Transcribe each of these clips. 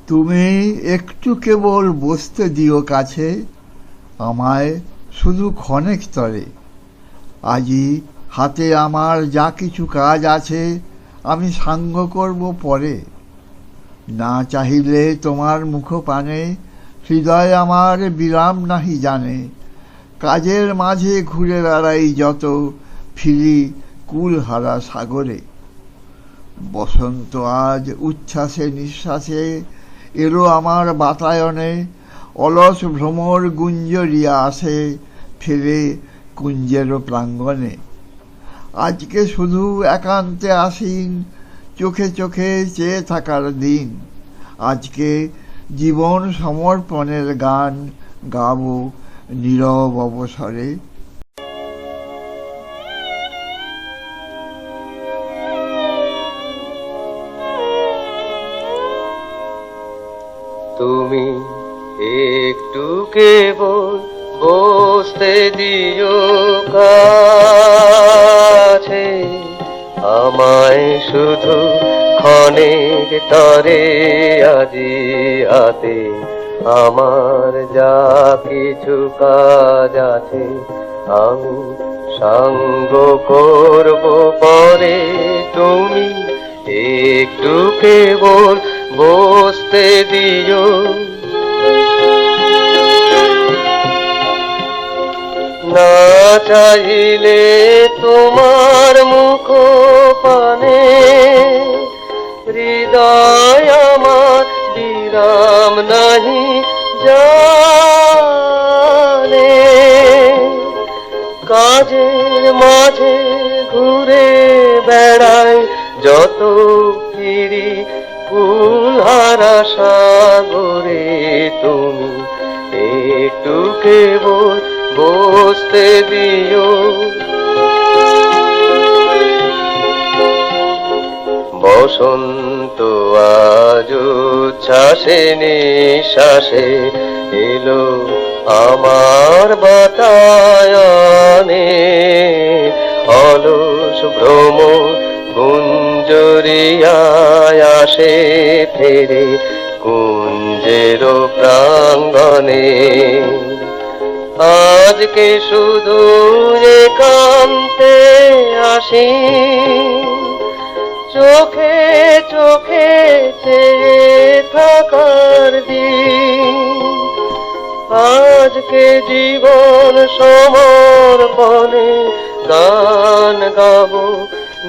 তুমি একটু কেবল বসতে দিও কাছে, আমায় শুধু ক্ষণেক তরে। আজি হাতে আমার যা কিছু কাজ আছে, আমি সাঙ্গ করব পরে। না চাহিলে তোমার মুখপানে, হৃদয় আমার বিরাম নাহি জানে। কাজের মাঝে ঘুরে বেড়াই যত, ফিরি কুলহারা সাগরে। বসন্ত আজ উচ্ছ্বাসে নিঃশ্বাসে এলো আমার বাতায়নে। অলস ভ্রমর গুঞ্জরিয়া আসে, ফিরে কুঞ্জের প্রাঙ্গণে। আজকে শুধু একান্তে আসীন, চোখে চোখে চেয়ে থাকার দিন। আজকে জীবন সমর্পণের গান গাবো নীরব অবসরে। তুমি একটু কেবল বসতে দিও কাছে, আমায় শুধু ক্ষণেক তরে। আজি হাতে আমার যা কিছু কাজ আছে, আমি সঙ্গ করব পরে। তুমি একটু কেবল বসতে দিও। না চাইলে তোমার মুখ পানে, হৃদয় আমার বিরাম নাহি জানে। কাজের মাঝে ঘুরে বেড়াই যত, ফিরি কুলহারা সাগরে। তুমি একটু কেবল বসতে দিও। বসন্ত আজ উচ্ছ্বাসে নিঃশ্বাসে এলো আমার বাতায়নে। অলস ভ্রমর গুঞ্জরিয়ায় আসে, ফেরে কুঞ্জের প্রাঙ্গণে। আজকে শুধু একান্তে আসি, চোখে চোখে চেয়ে থাকার দিন। আজকে জীবন সমর্পণে গান গাবো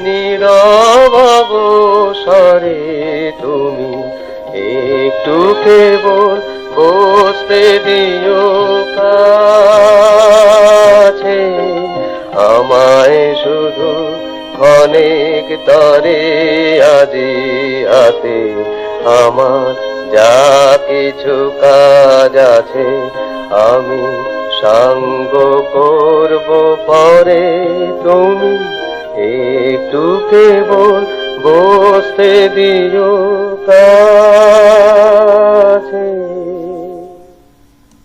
নীরব অবসরে। তুমি একটু কেবল বসতে দিও কাছে, আমায় শুধু ক্ষণেক তরে। আজি হাতে আমার যা কিছু কাজ আছে, আমি সঙ্গ করব পরে। তুমি একটু কেবল বসতে দিও কাছে।